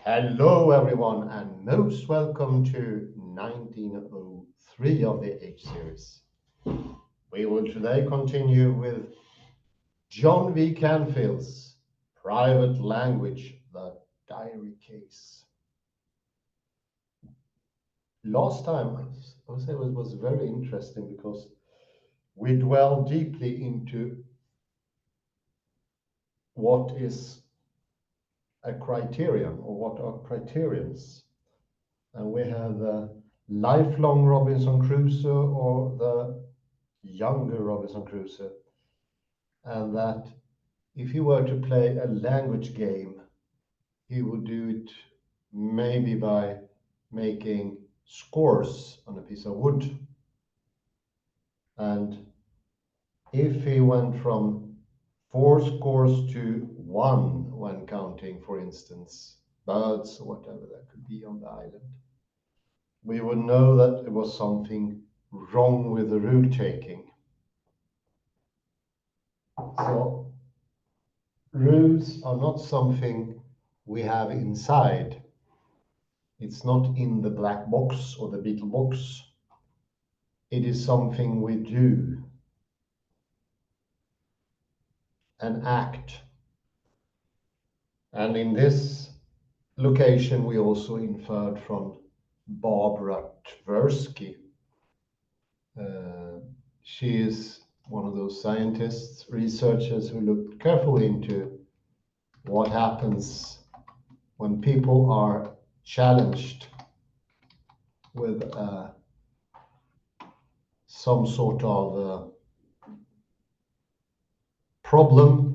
Hello, everyone, and most welcome to 1903 of the H series. We will today continue with John V. Canfield's Private Language, the Diary Case. Last time, I would say it was very interesting because we dwelled deeply into what is a criterion or what are criterions. And we have the lifelong Robinson Crusoe or the younger Robinson Crusoe. And that if he were to play a language game, he would do it maybe by making scores on a piece of wood. And if he went from 4 scores to 1 when counting, for instance, birds or whatever that could be on the island, we would know that there was something wrong with the route taking. So rules are not something we have inside. It's not in the black box or the beetle box. It is something we do, an act. And in this location, we also inferred from Barbara Tversky. She is one of those scientists, researchers who looked carefully into what happens when people are challenged with some sort of problem,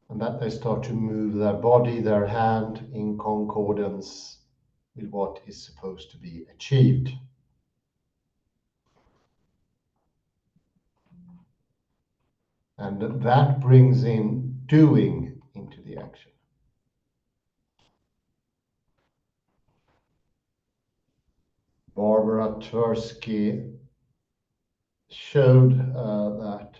and that they start to move their body, their hand in concordance with what is supposed to be achieved. And that brings in doing into the action. Barbara Tversky showed that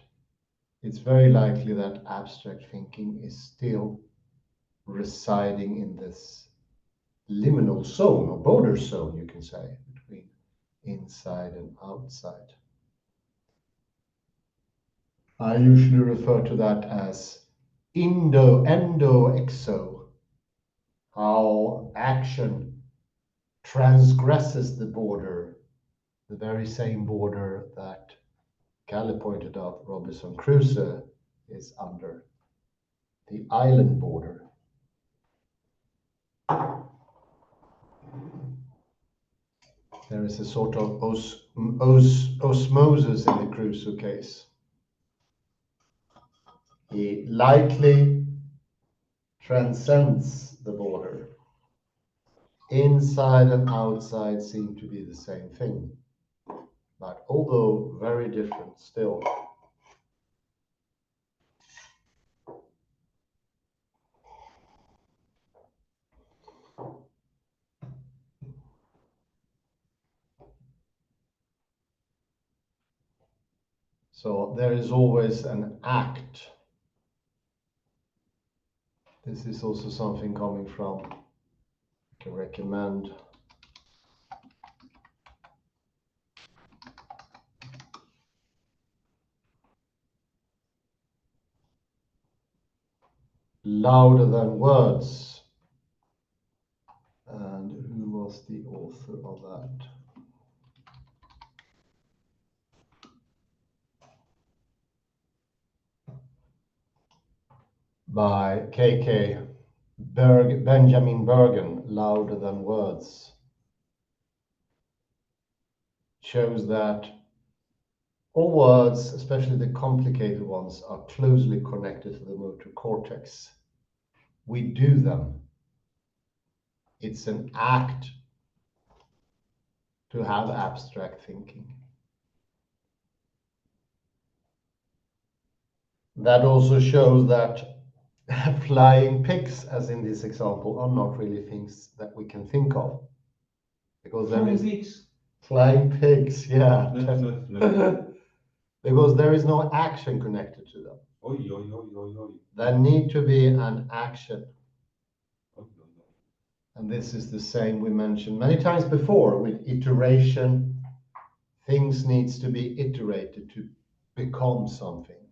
it's very likely that abstract thinking is still residing in this liminal zone or border zone, you can say, between inside and outside. I usually refer to that as endo-exo, how action transgresses the border, the very same border that Kalle pointed out Robinson Crusoe is under, the island border. There is a sort of osmosis in the Crusoe case. He likely transcends the border. Inside and outside seem to be the same thing, but although very different still. So there is always an act. This is also something coming from, I can recommend Louder Than Words. And who was the author of that? By K.K. Benjamin Bergen, Louder Than Words. Shows that all words, especially the complicated ones, are closely connected to the motor cortex. We do them. It's an act to have abstract thinking. That also shows that flying pigs, as in this example, are not really things that we can think of. Because there is flying pigs, yeah. No. Because there is no action connected to them. Oj, oj, oj, oj, oj. There need to be an action. Oj, oj, oj. And this is the same we mentioned many times before with iteration. Things needs to be iterated to become something,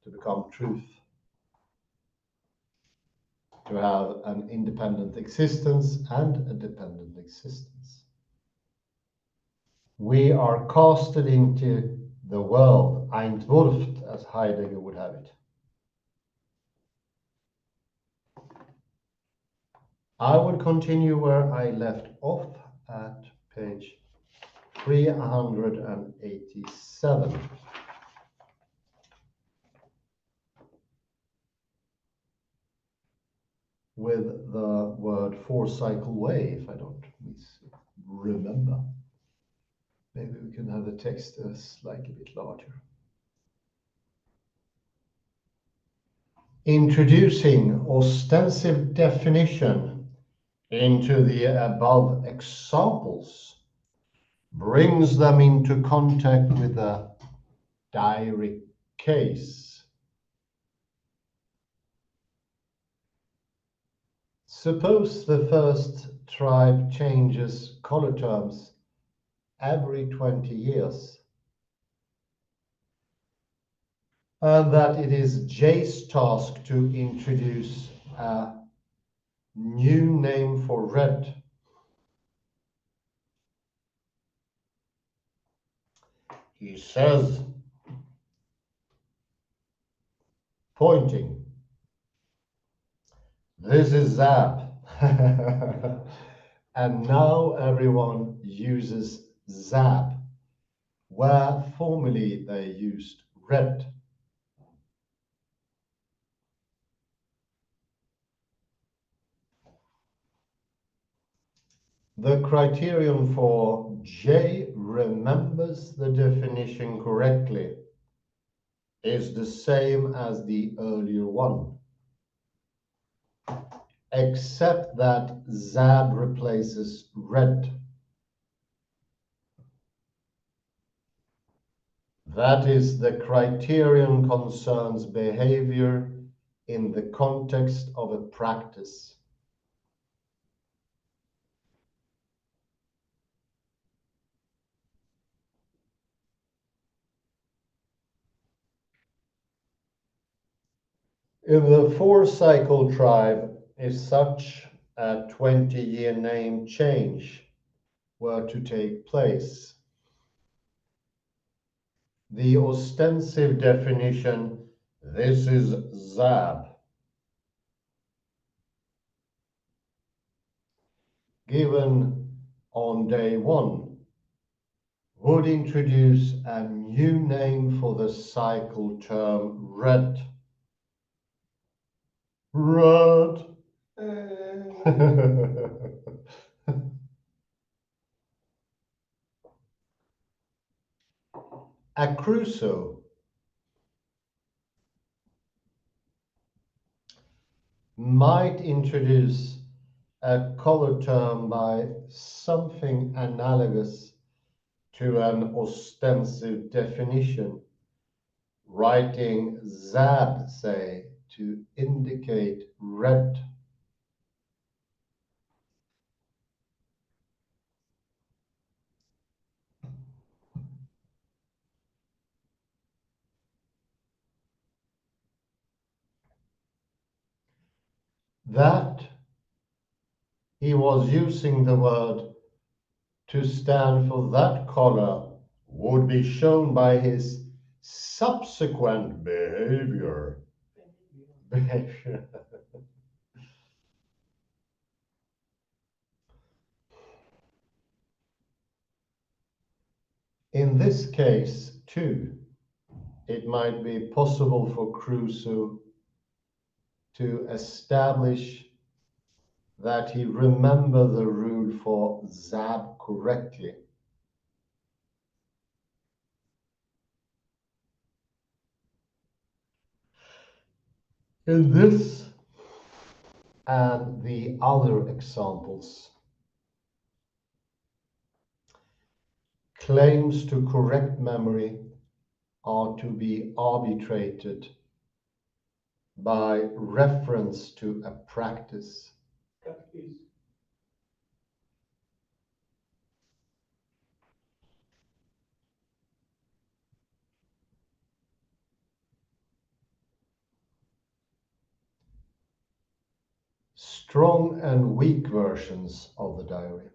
to become truth, to have an independent existence and a dependent existence. We are casted into the world, Entwurft, as Heidegger would have it. I would continue where I left off at page 387. With the word four-cycle way, if I don't remember. Maybe we can have the text slightly bit larger. Introducing ostensive definition into the above examples brings them into contact with a direct case. Suppose the first tribe changes color terms every 20 years, and that it is J's task to introduce a new name for red. He says, pointing, "This is Zap." And now everyone uses Zap, where formerly they used red. The criterion for J remembers the definition correctly is the same as the earlier one, except that Zab replaces red. That is, the criterion concerns behavior in the context of a practice. In the four-cycle tribe, if such a 20-year name change were to take place, the ostensive definition, "This is Zab," given on day one, would introduce a new name for the cycle term red. Red. A Crusoe might introduce a color term by something analogous to an ostensive definition, writing Zab, say, to indicate red. That he was using the word to stand for that color would be shown by his subsequent behavior. In this case, too, it might be possible for Crusoe to establish that he remembered the rule for Zab correctly. In this and the other examples, claims to correct memory are to be arbitrated by reference to a practice. strong and weak versions of the diary.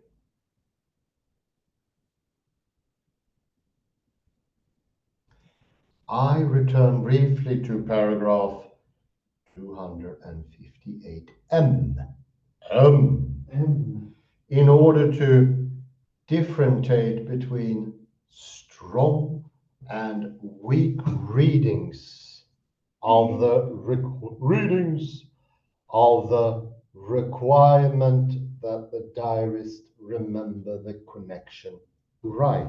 I return briefly to paragraph 258M. In order to differentiate between strong and weak readings of the requirement that the diarist remember the connection right.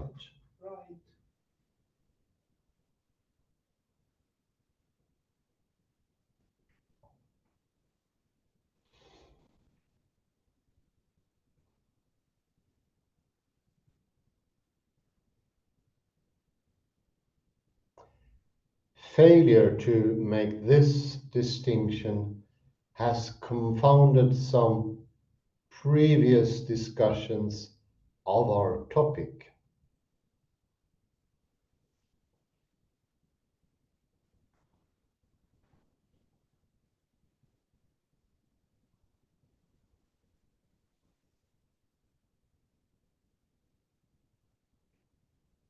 Failure to make this distinction has confounded some previous discussions of our topic.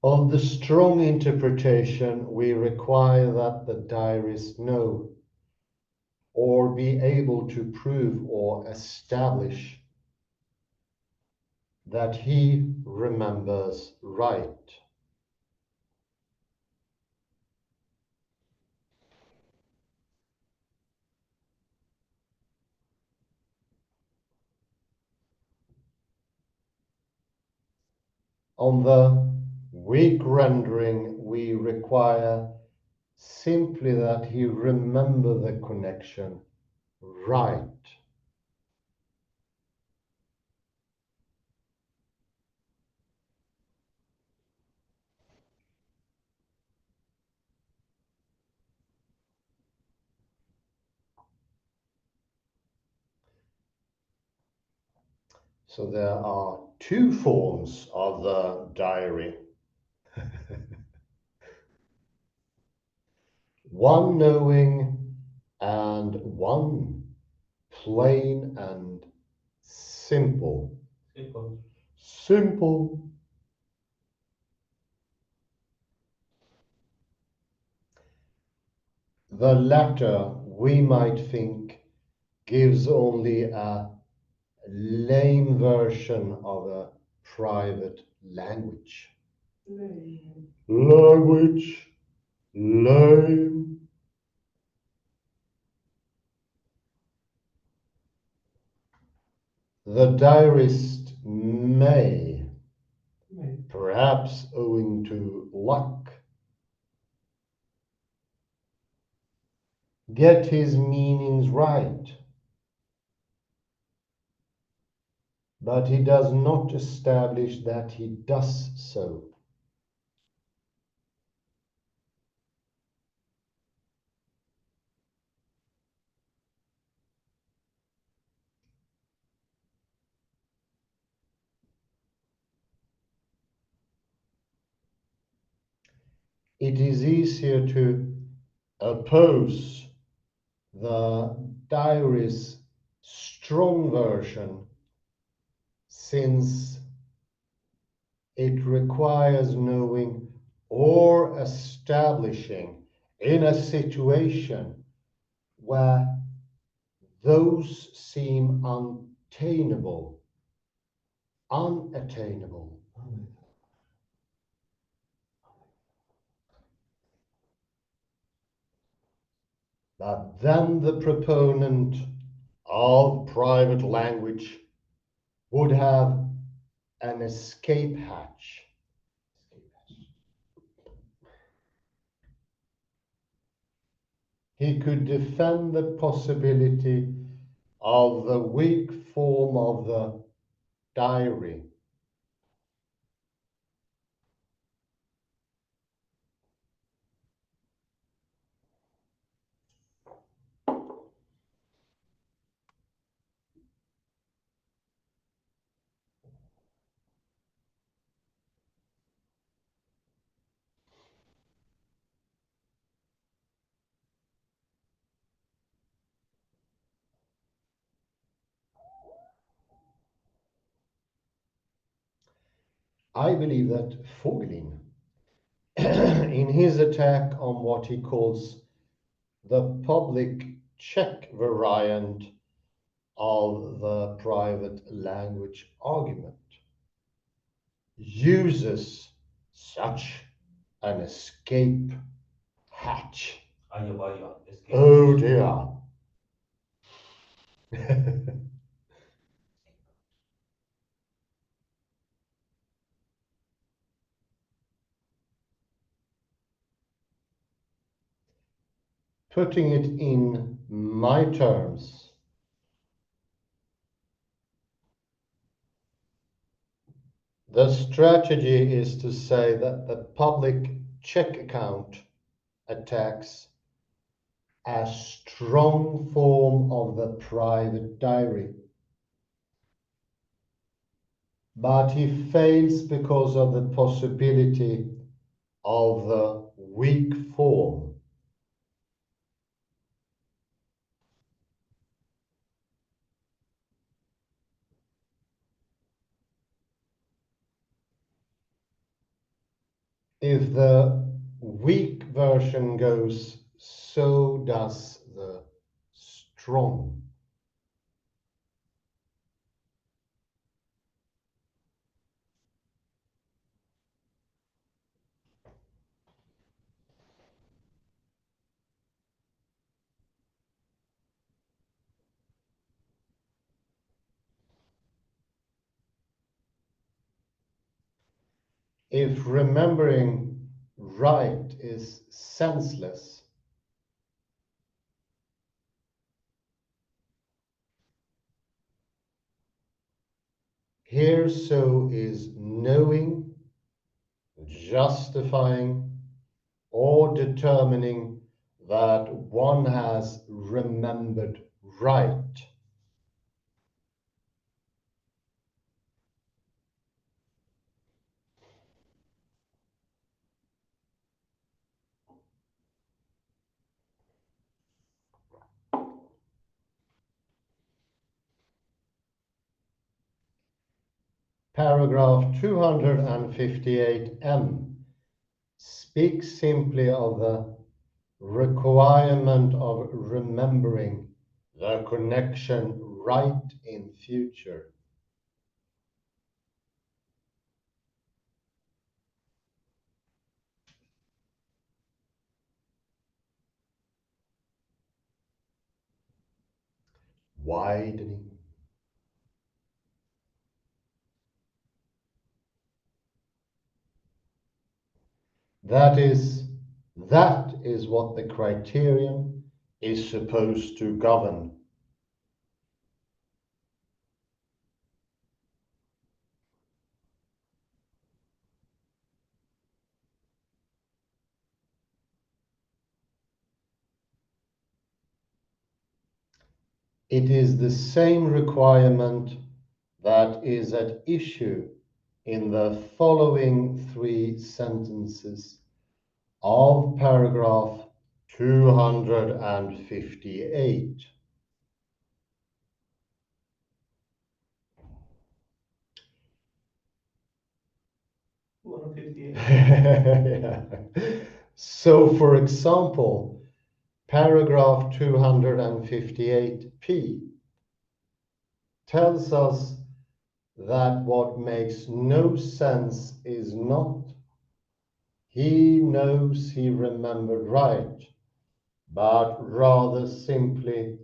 Of the strong interpretation, we require that the diarist know or be able to prove or establish that he remembers right. On the weak rendering, we require simply that he remember the connection right. So there are two forms of the diary. One knowing and one plain and simple. Simple. The latter, we might think, gives only a lame version of a private language. Language. Lame. The diarist may, perhaps owing to luck, get his meanings right, but he does not establish that he does so. It is easier to oppose the diary's strong version since it requires knowing or establishing in a situation where those seem unattainable. But then the proponent of private language would have an escape hatch. He could defend the possibility of the weak form of the diary. I believe that Vogelin, in his attack on what he calls the public check variant of the private language argument, uses such an escape hatch. Escape. Oh dear. Putting it in my terms, the strategy is to say that the public check account attacks a strong form of the private diary. But he fails because of the possibility of the weak form. If the weak version goes, so does the strong. If remembering right is senseless, here so is knowing, justifying, or determining that one has remembered right. Paragraph 258M speaks simply of the requirement of remembering the connection right in future. Widening. That is what the criterion is supposed to govern. It is the same requirement that is at issue in the following three sentences of paragraph 258. Yeah. So, for example, paragraph 258p tells us that what makes no sense is not he knows he remembered right, but rather simply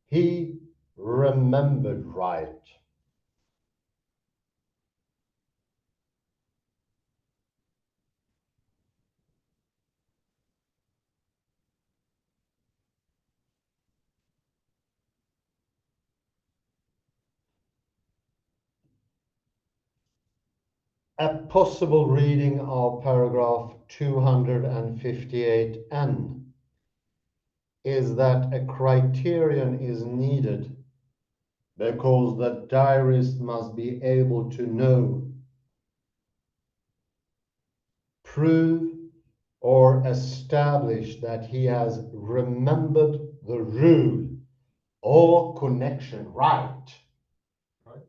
he remembered right. A possible reading of paragraph 258n is that a criterion is needed because the diarist must be able to know, prove, or establish that he has remembered the rule or connection right. Right?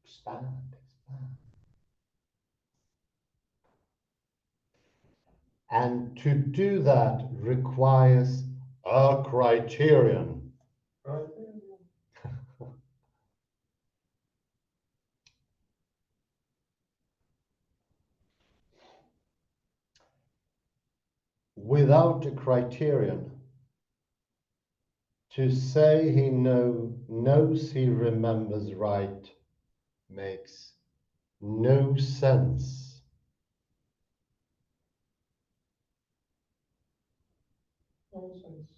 Expand, expand. And to do that requires a criterion. Without a criterion, to say he knows he remembers right makes no sense. Nonsense.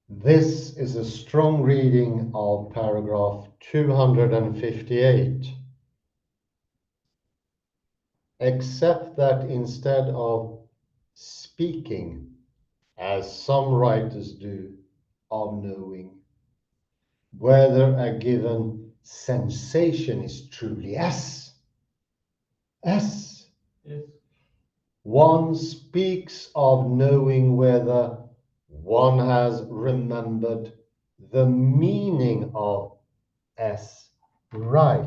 This is a strong reading of paragraph 258, except that instead of speaking, as some writers do, of knowing, whether a given sensation is truly S. Yes. One speaks of knowing whether one has remembered the meaning of S right.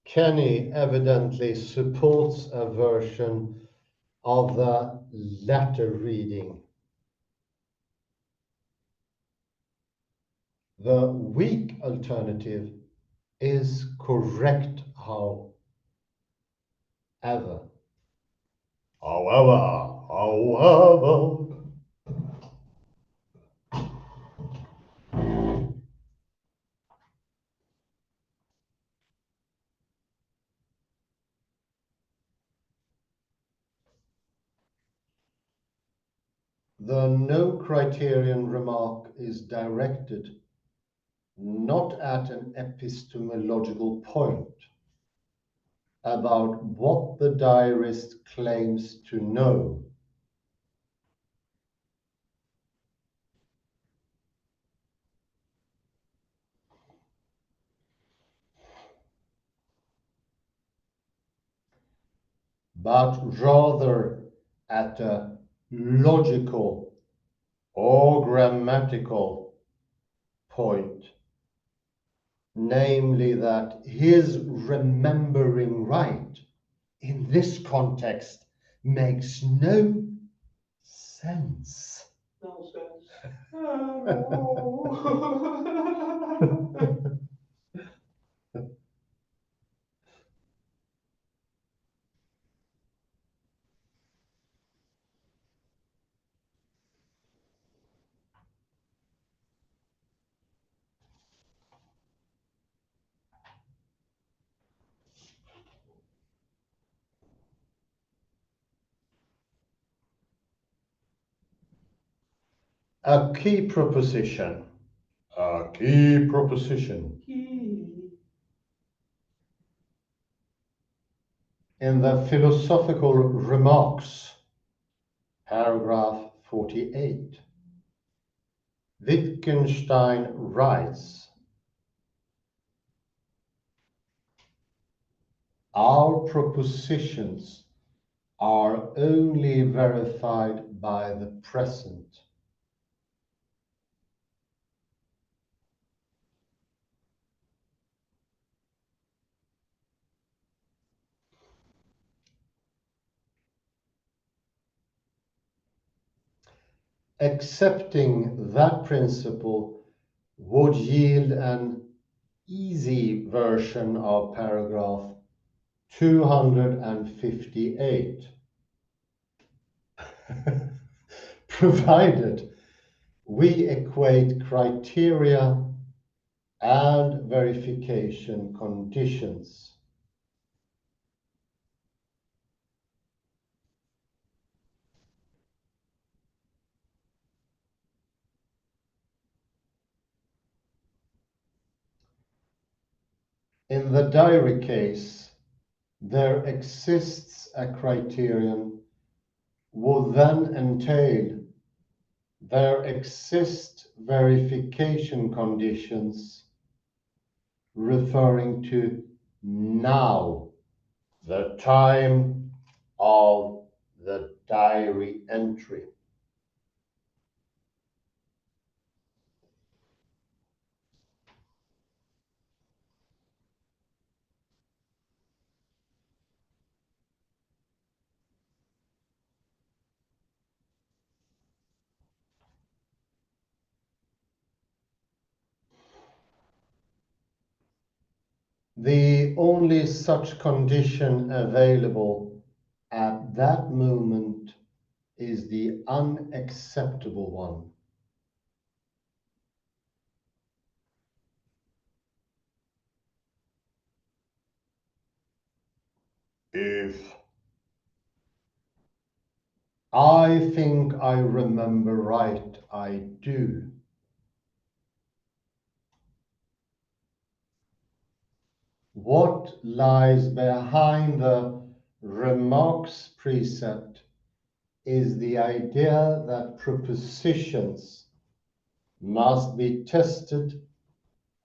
Kenny evidently supports a version of the latter reading. The weak alternative is correct, however. The no criterion remark is directed not at an epistemological point about what the diarist claims to know, but rather at a logical or grammatical point, namely that his remembering right in this context makes no sense. Nonsense. A key proposition. A key proposition. In the philosophical remarks, paragraph 48, Wittgenstein writes, our propositions are only verified by the present. Accepting that principle would yield an easy version of paragraph 258, provided we equate criteria and verification conditions. In the diary case, there exists a criterion would then entail there exist verification conditions referring to now, the time of the diary entry. The only such condition available at that moment is the unacceptable one. If I think I remember right, I do. What lies behind the remarks precept is the idea that propositions must be tested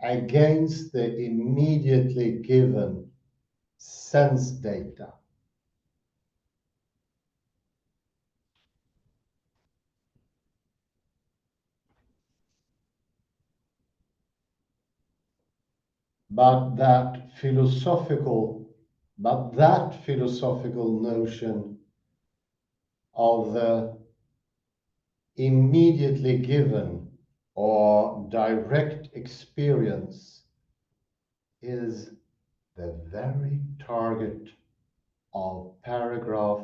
against the immediately given sense data. But that philosophical notion of the immediately given or direct experience is the very target of paragraph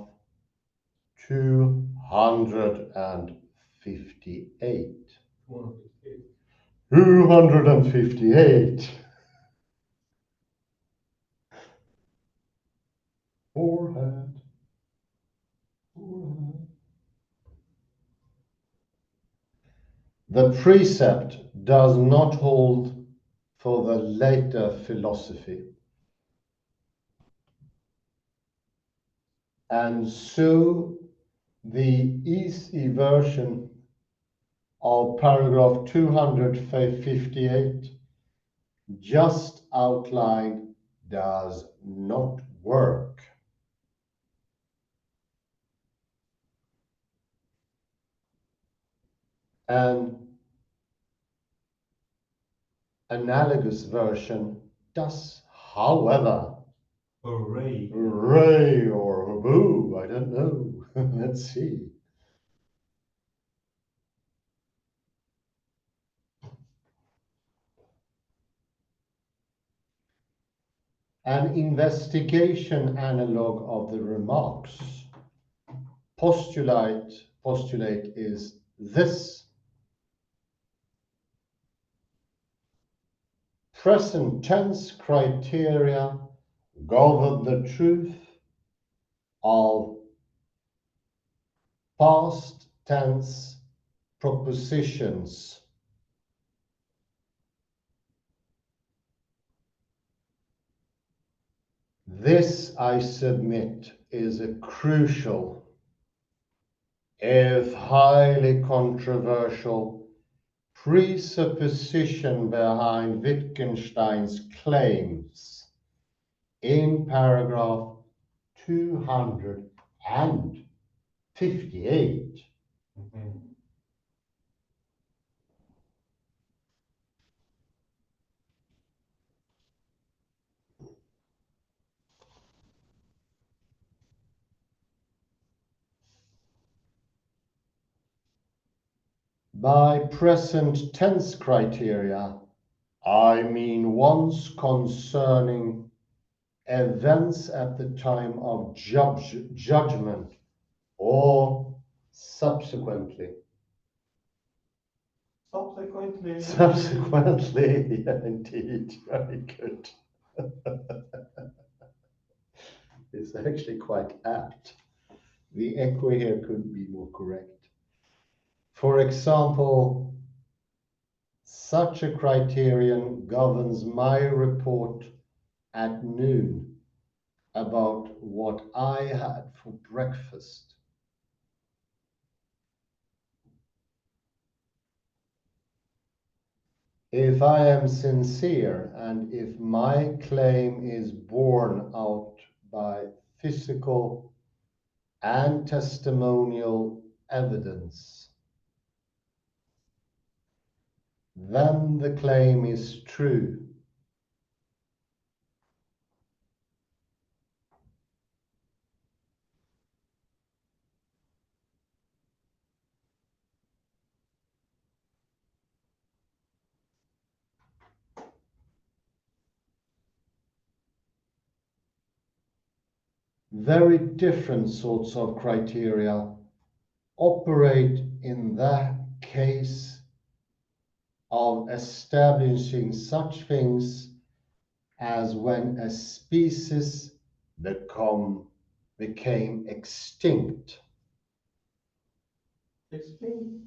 258. 258. Forehead. The precept does not hold for the later philosophy. And so the easy version of paragraph 258 just outlined does not work. An analogous version does, however. Hooray. Hooray or hooboo, I don't know. Let's see. An investigation analog of the remarks postulate is this. Present tense criteria govern the truth of past tense propositions. This, I submit, is a crucial, if highly controversial, presupposition behind Wittgenstein's claims in paragraph 258. By present tense criteria, I mean ones concerning events at the time of judgment or subsequently. Subsequently, yeah, indeed, very good. It's actually quite apt. The echo here couldn't be more correct. For example, such a criterion governs my report at noon about what I had for breakfast. If I am sincere and if my claim is borne out by physical and testimonial evidence, then the claim is true. Very different sorts of criteria operate in that case of establishing such things as when a species became extinct. Explain.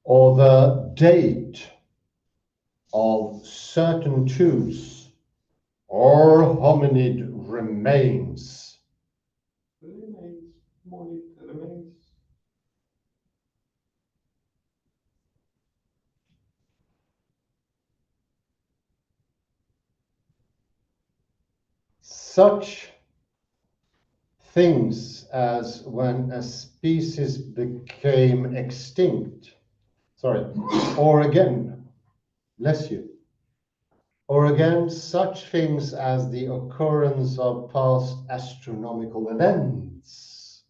Or the date of certain tools or hominid remains. Remains. Money remains. Such things as when a species became extinct. Sorry, or again, bless you. Or again, such things as the occurrence of past astronomical events.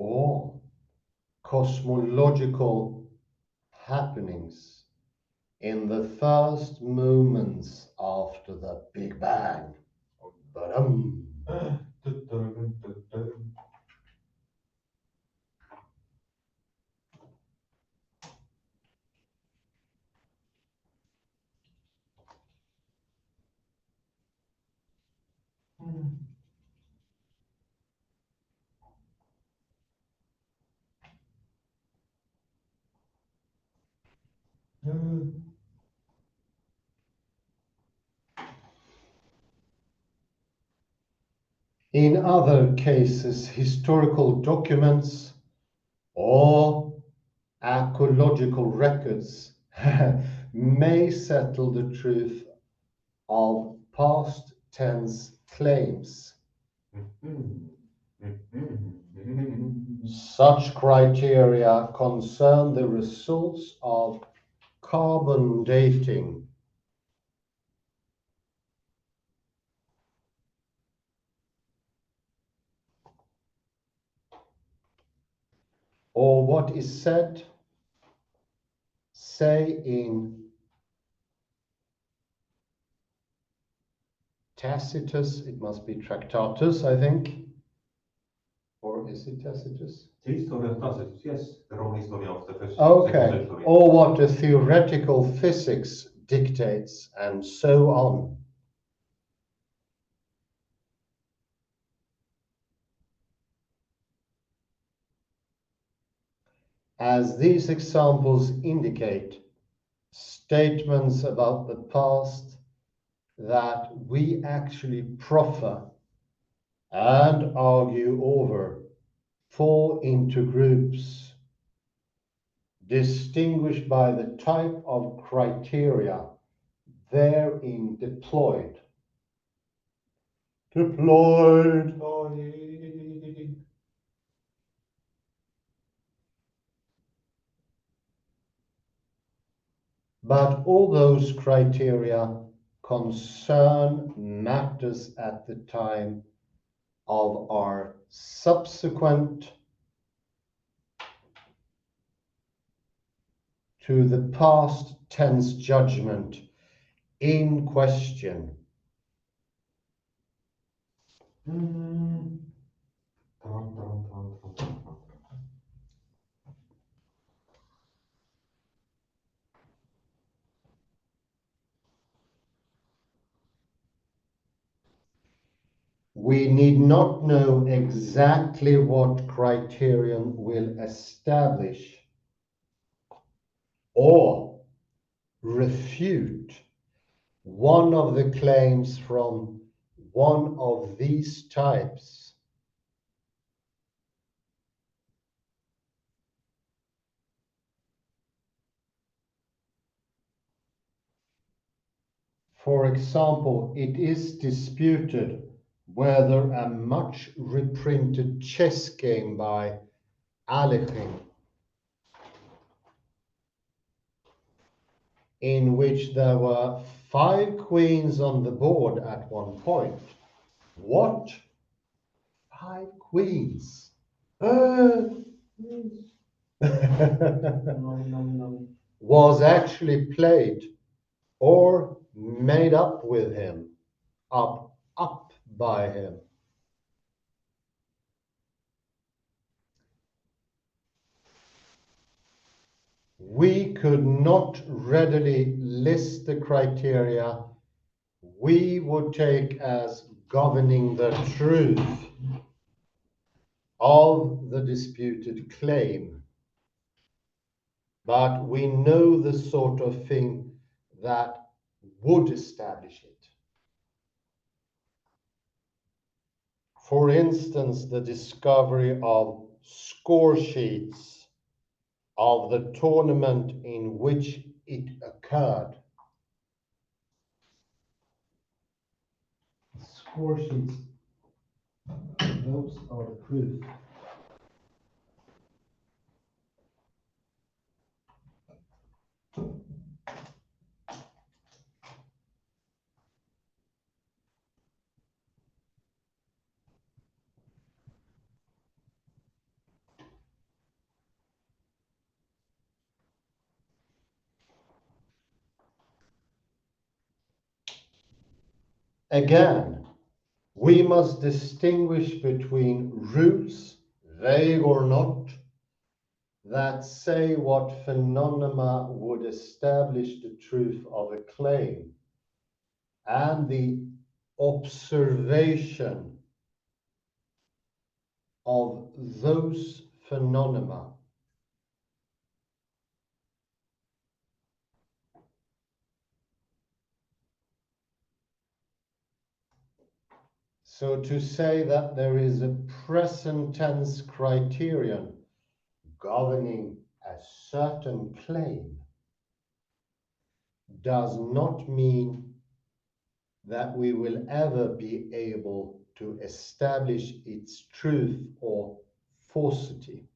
Or cosmological happenings in the first moments after the Big Bang. Ba-dum. In other cases, historical documents or archaeological records may settle the truth of past tense claims. Such criteria concern the results of carbon dating. Or what is said, say in Tacitus, it must be Tractatus, I think. Or is it Tacitus? The history of Tacitus, yes, the Roman history of the first Okay, second century. or what the theoretical physics dictates, and so on. As these examples indicate, statements about the past that we actually proffer and argue over fall into groups distinguished by the type of criteria therein deployed. But all those criteria concern matters at the time of our subsequent to the past tense judgment in question. we need not know exactly what criterion will establish or refute one of the claims from one of these types. For example, it is disputed whether a much reprinted chess game by Alekhine, in which there were 5 queens on the board at one point. What? 5 queens? Was actually played or made up with him, up by him. We could not readily list the criteria we would take as governing the truth of the disputed claim, but we know the sort of thing that would establish it. For instance, the discovery of score sheets of the tournament in which it occurred. Score sheets, those are the proof. Again, we must distinguish between rules, vague or not, that say what phenomena would establish the truth of a claim, and the observation of those phenomena. So to say that there is a present tense criterion governing a certain claim does not mean that we will ever be able to establish its truth or falsity.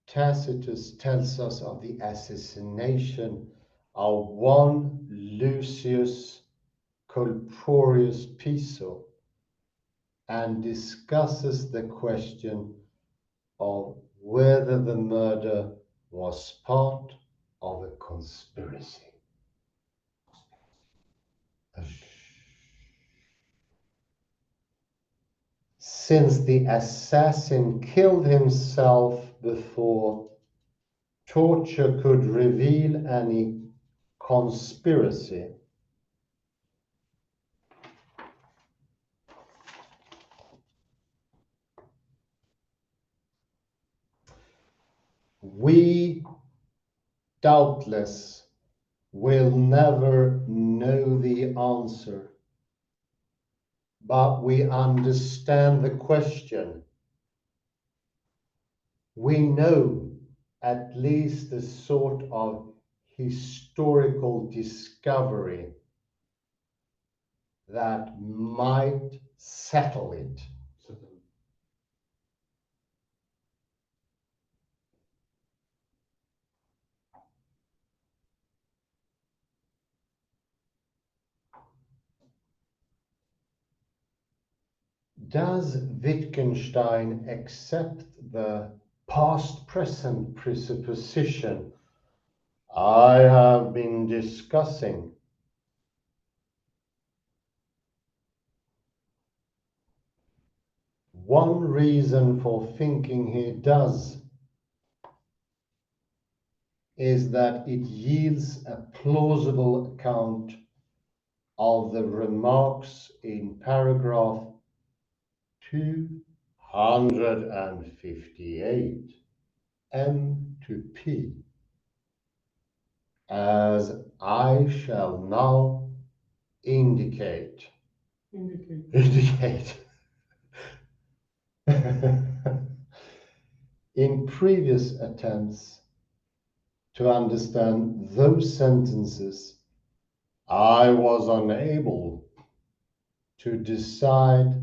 Tacitus tells us of the assassination of one Lucius Corporius Piso and discusses the question of whether the murder was part of a conspiracy. Since the assassin killed himself before torture could reveal any conspiracy, we doubtless will never know the answer, but we understand the question. We know at least a sort of historical discovery that might settle it. Does Wittgenstein accept the past-present presupposition I have been discussing? One reason for thinking he does is that it yields a plausible account of the remarks in paragraph 258 M to P, as I shall now indicate. In previous attempts to understand those sentences, I was unable to decide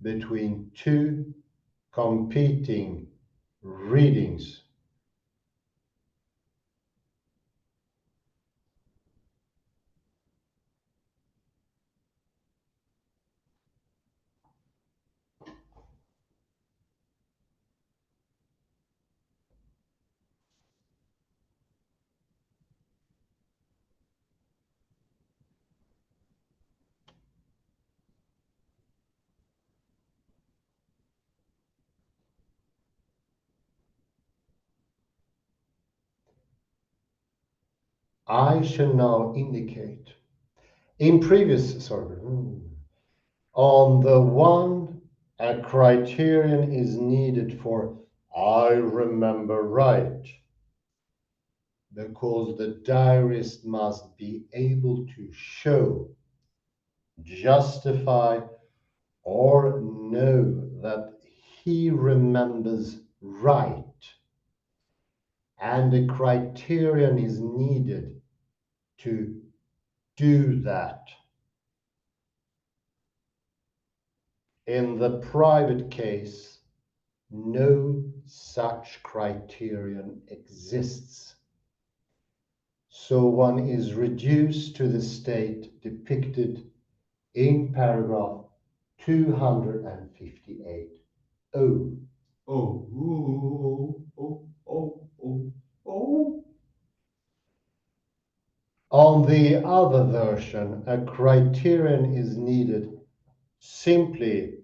between two competing readings. I shall now indicate. In previous, on the one, a criterion is needed for I remember right, because the diarist must be able to show, justify, or know that he remembers right, and a criterion is needed to do that. In the private case, no such criterion exists. So one is reduced to the state depicted in paragraph 258. O. On the other version, a criterion is needed simply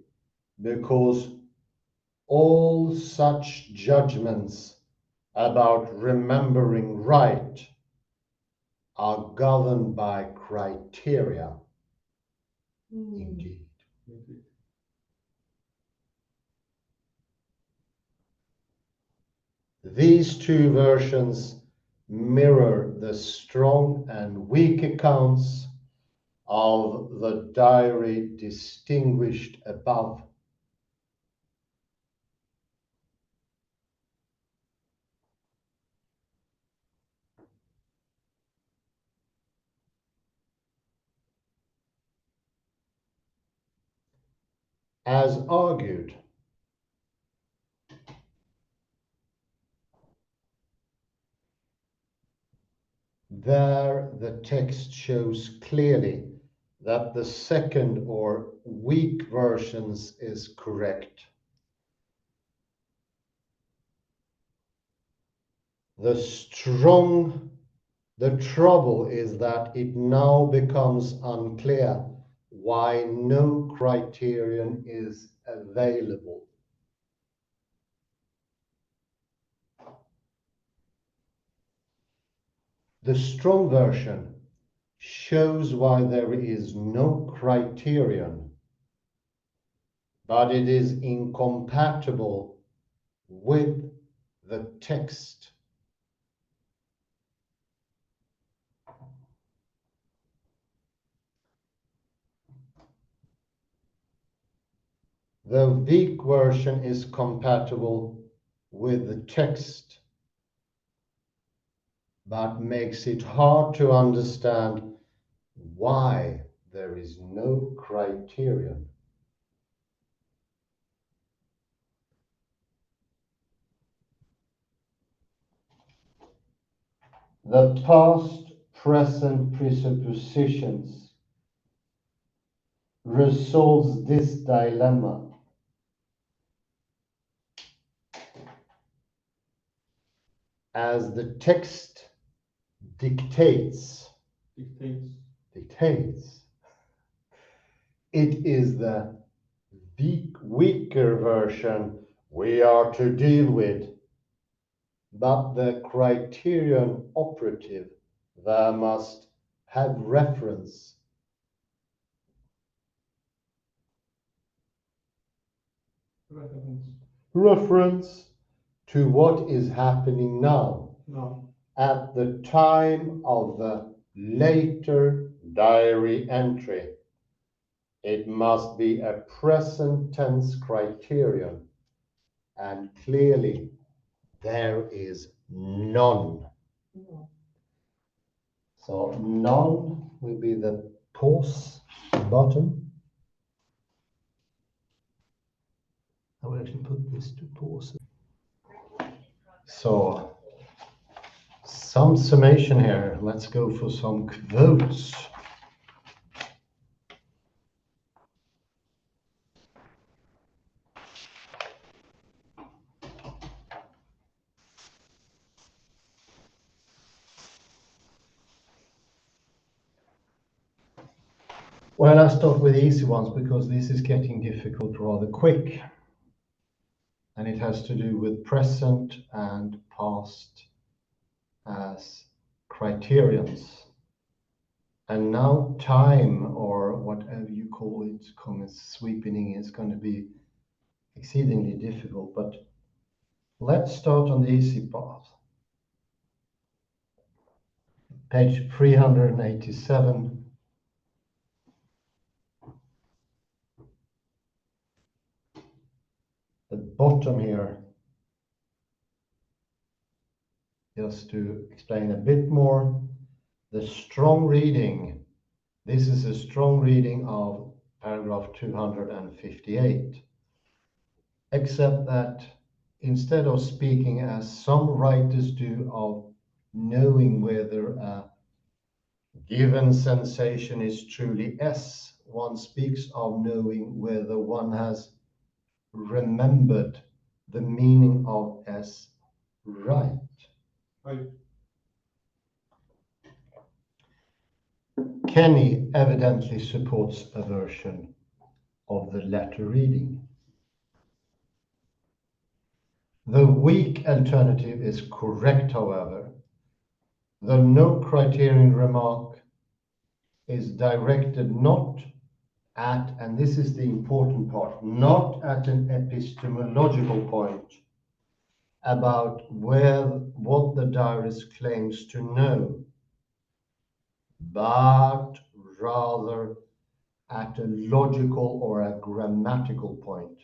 because all such judgments about remembering right are governed by criteria. Indeed. These two versions mirror the strong and weak accounts of the diary distinguished above. As argued, there the text shows clearly that the second or weak versions is correct. The trouble is that it now becomes unclear why no criterion is available. The strong version shows why there is no criterion, but it is incompatible with the text. The weak version is compatible with the text, but makes it hard to understand why there is no criterion. The past-present presuppositions resolves this dilemma? As the text dictates, it is the weaker version we are to deal with, but the criterion operative there must have reference. Reference to what is happening now. No. At the time of the later diary entry. It must be a present tense criterion, and clearly there is none. No. So none will be the pause button. I will actually put this to pause. So some summation here. Let's go for some quotes. Well, I start with the easy ones because this is getting difficult rather quick. And it has to do with present and past as criterions. And now time, or whatever you call it, sweeping is going to be exceedingly difficult. But let's start on the easy part. Page 387. The bottom here, just to explain a bit more, the strong reading. This is a strong reading of paragraph 258, except that instead of speaking as some writers do of knowing whether a given sensation is truly S, one speaks of knowing whether one has remembered the meaning of S right. Right. Kenny evidently supports a version of the letter reading. The weak alternative is correct, however. The no criterion remark is directed not at, and this is the important part, not at an epistemological point about what the diarist claims to know, but rather at a logical or a grammatical point,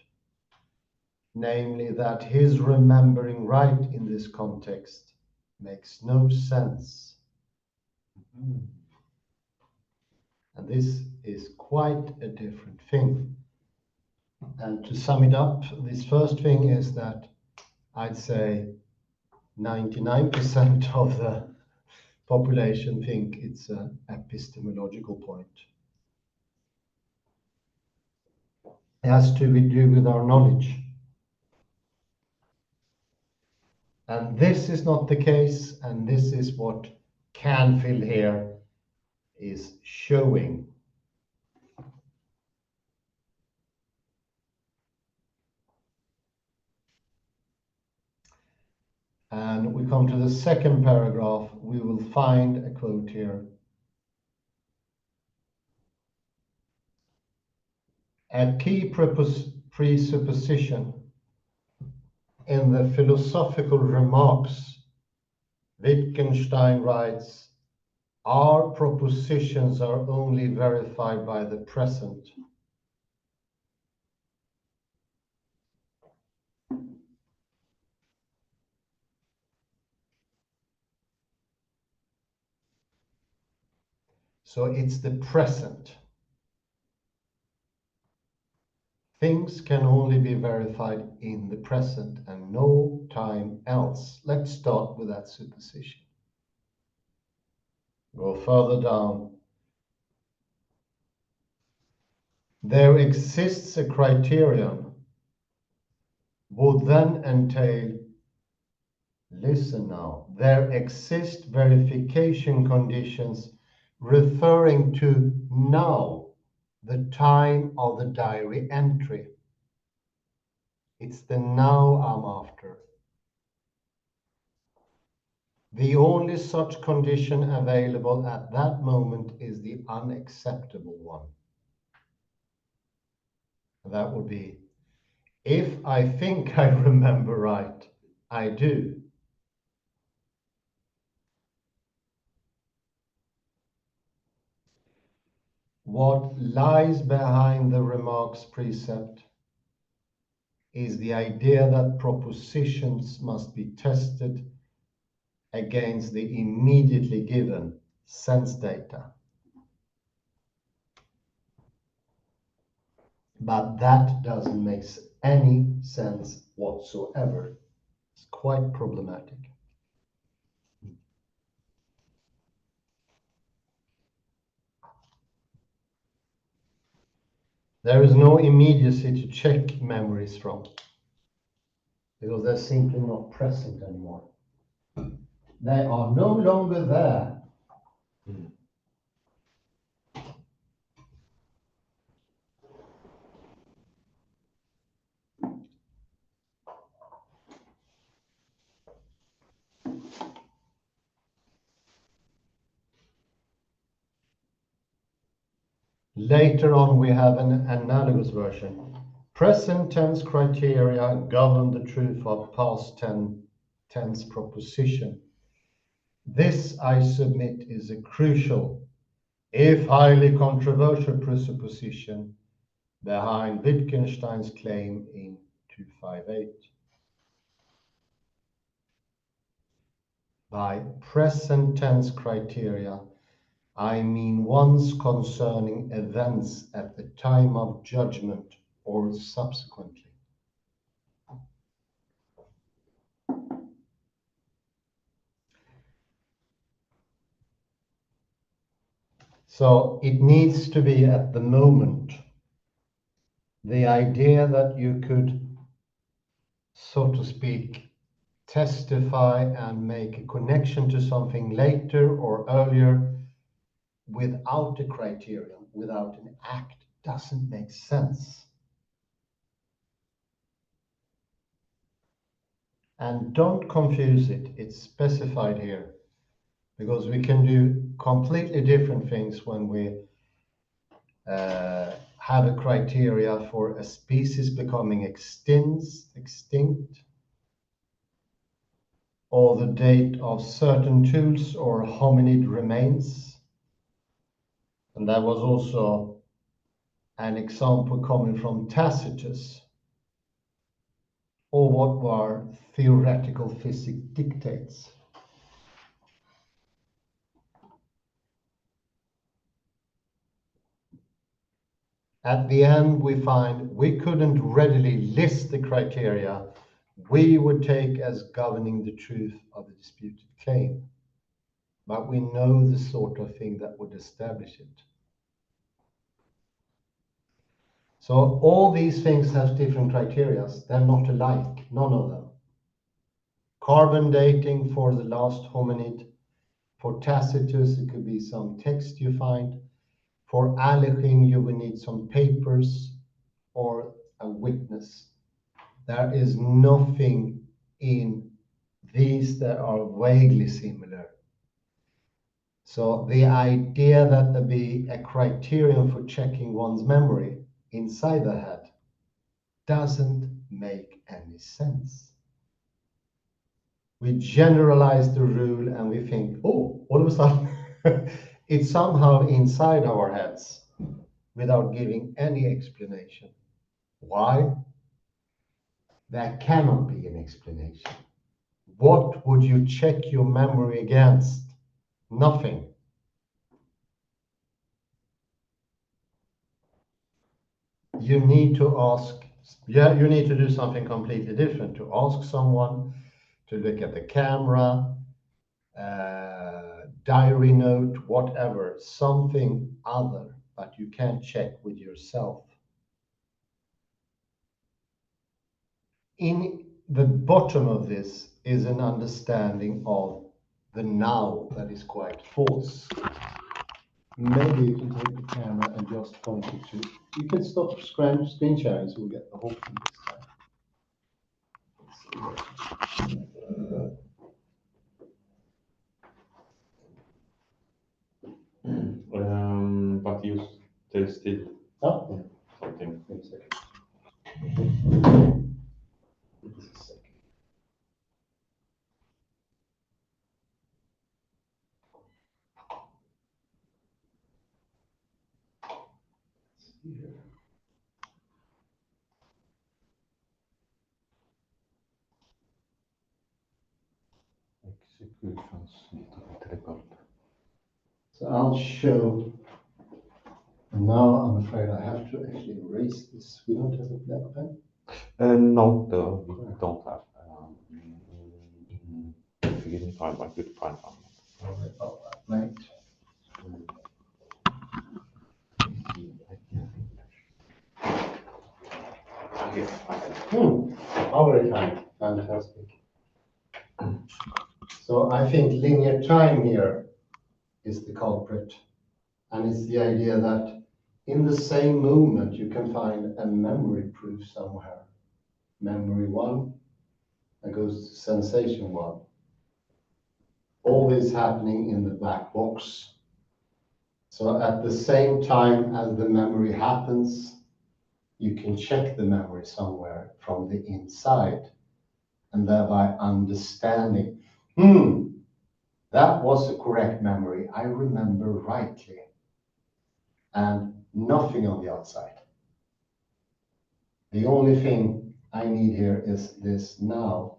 namely that his remembering right in this context makes no sense. And this is quite a different thing. And to sum it up, this first thing is that I'd say 99% of the population think it's an epistemological point. It has to do with our knowledge. And this is not the case, and this is what Canfield here is showing. And we come to the second paragraph, we will find a quote here. A key presupposition in the philosophical remarks, Wittgenstein writes, our propositions are only verified by the present. So it's the present. Things can only be verified in the present and no time else. Let's start with that supposition. Go further down. there exists a criterion would then entail, listen now, there exist verification conditions referring to now, the time of the diary entry. It's the now I'm after. The only such condition available at that moment is the unacceptable one. That would be, if I think I remember right, I do. What lies behind the remarks precept is the idea that propositions must be tested against the immediately given sense data. But that doesn't make any sense whatsoever. It's quite problematic. There is no immediacy to check memories from, because they're simply not present anymore. They are no longer there. Later on, we have an analogous version. Present tense criteria govern the truth of past tense proposition. This, I submit, is a crucial, if highly controversial presupposition behind Wittgenstein's claim in 258. By present tense criteria, I mean ones concerning events at the time of judgment or subsequently. So it needs to be at the moment. The idea that you could, so to speak, testify and make a connection to something later or earlier without a criterion, without an act, doesn't make sense. And don't confuse it, it's specified here, because we can do completely different things when we have a criteria for a species becoming extinct, or the date of certain tools or hominid remains. And that was also an example coming from Tacitus, or what were theoretical physics dictates. At the end, we find we couldn't readily list the criteria we would take as governing the truth of the disputed claim, but we know the sort of thing that would establish it. So all these things have different criteria. They're not alike, none of them. Carbon dating for the last hominid. For Tacitus, it could be some text you find. For Alekhine, you will need some papers or a witness. There is nothing in these that are vaguely similar. So the idea that there be a criterion for checking one's memory inside the head doesn't make any sense. We generalize the rule and we think, oh, all of a sudden it's somehow inside our heads without giving any explanation. Why? There cannot be an explanation. What would you check your memory against? Nothing. You need to ask, you need to do something completely different, to ask someone, to look at the camera, diary note, whatever, something other, but you can't check with yourself. in the bottom of this is an understanding of the now that is quite false. Maybe you can take the camera and just point it to. You can stop screen sharing so we'll get the whole thing this time. But you stay still. Oh, yeah. Something. Wait a second. Just a second. Here. Executions need to be triggered. So I'll show. And now I'm afraid I have to actually erase this. We don't have a black pen. No, we don't have. Forgive me, I could find one. Sorry about that, mate. Oh, very kind. Fantastic. So I think linear time here is the culprit. And it's the idea that in the same moment you can find a memory proof somewhere. Memory one, that goes to sensation one. All this happening in the black box. So at the same time as the memory happens, you can check the memory somewhere from the inside and thereby understanding, that was a correct memory. I remember rightly. And nothing on the outside. The only thing I need here is this now.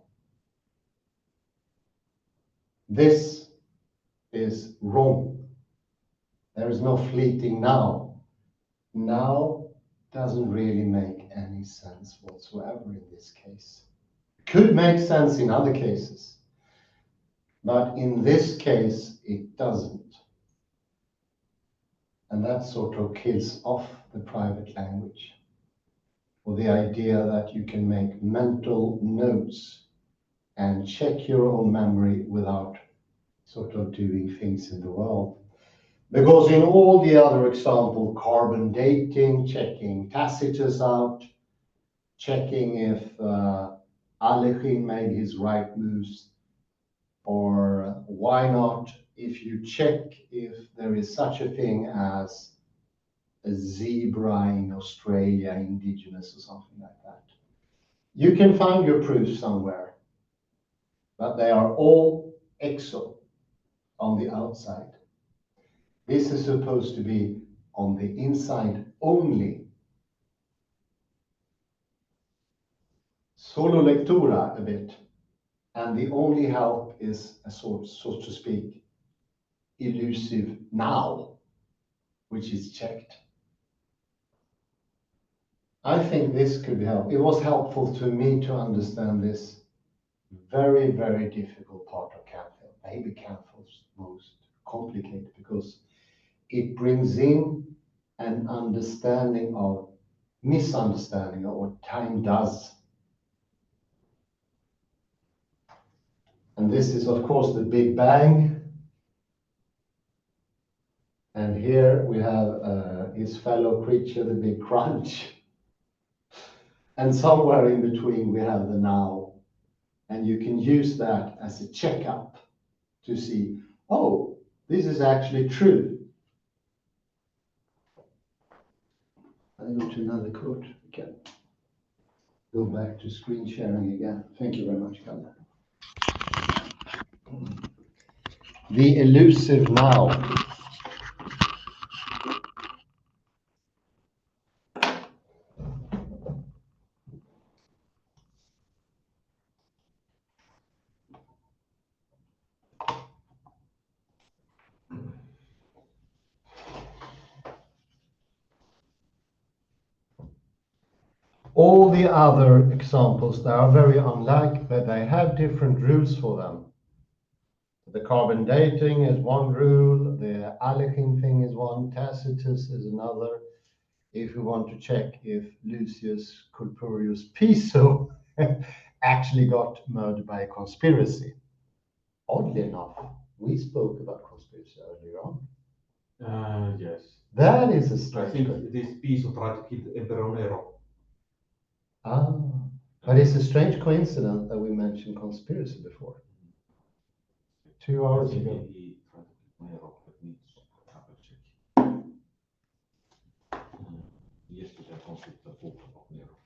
This is wrong. There is no fleeting now. Now doesn't really make any sense whatsoever in this case. Could make sense in other cases, but in this case it doesn't. And that sort of kills off the private language, or the idea that you can make mental notes and check your own memory without sort of doing things in the world. Because in all the other examples, carbon dating, checking Tacitus out, checking if Alekhine made his right moves, or why not if you check if there is such a thing as a zebra in Australia, indigenous or something like that. You can find your proof somewhere, but they are all exo on the outside. This is supposed to be on the inside only. Solo lectura a bit, and the only help is a sort so to speak, elusive now, which is checked. I think this could be helpful. It was helpful to me to understand this very, very difficult part of Canfield. Maybe Canfield's most complicated because it brings in an understanding of misunderstanding of what time does. And this is, of course, the Big Bang. And here we have his fellow creature, the Big Crunch. And somewhere in between we have the now. And you can use that as a checkup to see, oh, this is actually true. I go to another quote. We can go back to screen sharing again. Thank you very much, Kalle. The elusive now. All the other examples, they are very unlike, but they have different rules for them. The carbon dating is one rule, the Alekhine thing is one, Tacitus is another. If we want to check if Lucius Culpurius Piso actually got murdered by a conspiracy. Oddly enough, we spoke about conspiracy earlier on. Yes. That is a I strange think coincidence. this Piso tried to kill Emperor Nero. Ah, but it's a strange coincidence that we mentioned conspiracy before. 2 hours I think ago. he tried to kill Nero. Let me double check. Yesterday I consulted the book of Nero.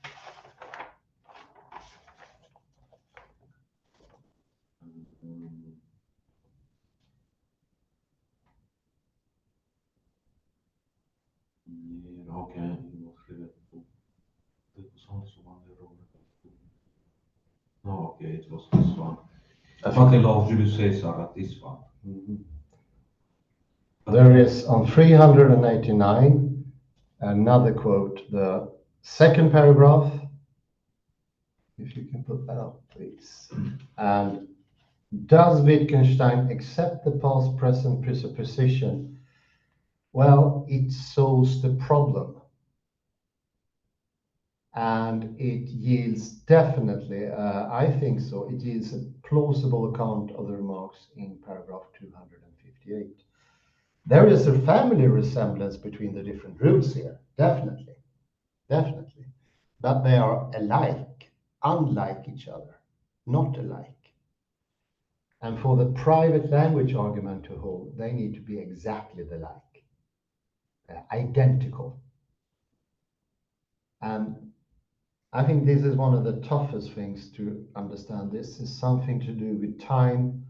Nero, okay, he was related to. There was also one Nero. No, okay, it was this one. Father of Julius Caesar, this one. Mhm. There is on 389 another quote, the second paragraph, if you can put that up, please. And does Wittgenstein accept the past-present presupposition? Well, it solves the problem. And it yields definitely, I think so, it yields a plausible account of the remarks in paragraph 258. There is a family resemblance between the different rules here, definitely, definitely. But they are alike, unlike each other, not alike. And for the private language argument to hold, they need to be exactly the like, identical. And I think this is one of the toughest things to understand. This is something to do with time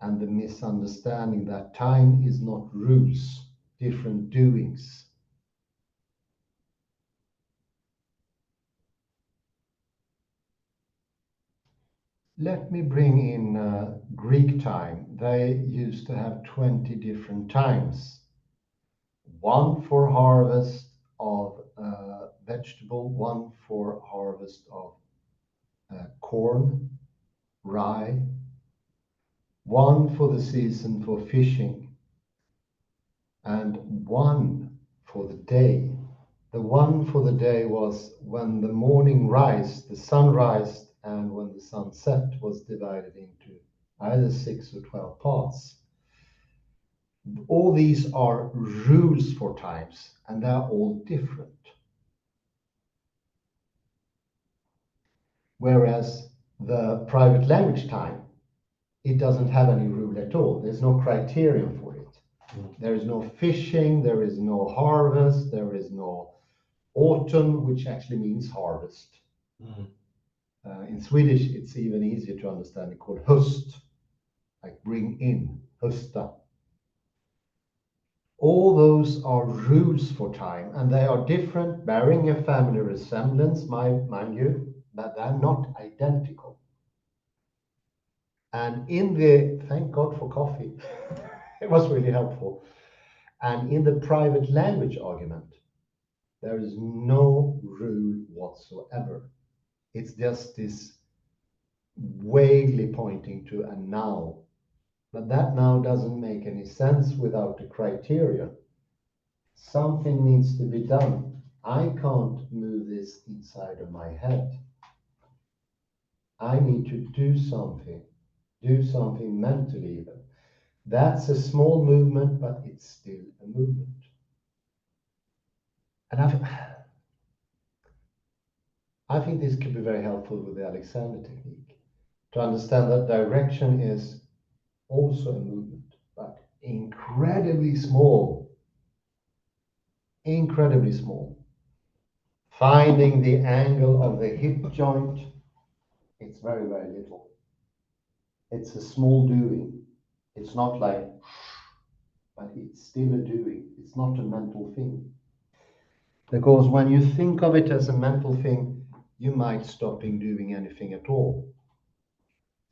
and the misunderstanding that time is not rules, different doings. Let me bring in Greek time. They used to have 20 different times. One for harvest of vegetable, one for harvest of corn, rye, one for the season for fishing, and one for the day. The one for the day was when the morning rise, the sun rised, and when the sun set was divided into either 6 or 12 parts. All these are rules for times, and they're all different. Whereas the private language time, it doesn't have any rule at all. There's no criterion for it. There is no fishing, there is no harvest, there is no autumn, which actually means harvest. In Swedish, it's even easier to understand. It's called höst, like bring in, hösta. All those are rules for time, and they are different, bearing a family resemblance, mind you, but they're not identical. And in the, thank God for coffee, it was really helpful. And in the private language argument, there is no rule whatsoever. It's just this vaguely pointing to a now. But that now doesn't make any sense without a criterion. Something needs to be done. I can't move this inside of my head. I need to do something mentally even. That's a small movement, but it's still a movement. And I think this could be very helpful with the Alexander technique, to understand that direction is also a movement, but incredibly small. Incredibly small. Finding the angle of the hip joint, it's very, very little. It's a small doing. It's not like, but it's still a doing. It's not a mental thing. Because when you think of it as a mental thing, you might stop doing anything at all.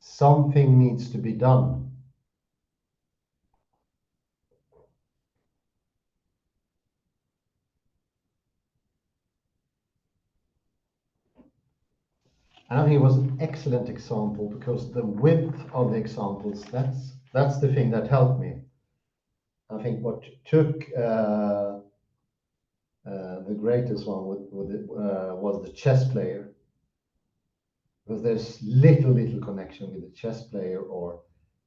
Something needs to be done. And I think it was an excellent example because the width of the examples, that's the thing that helped me. I think what took the greatest one was the chess player. because there's little connection with the chess player or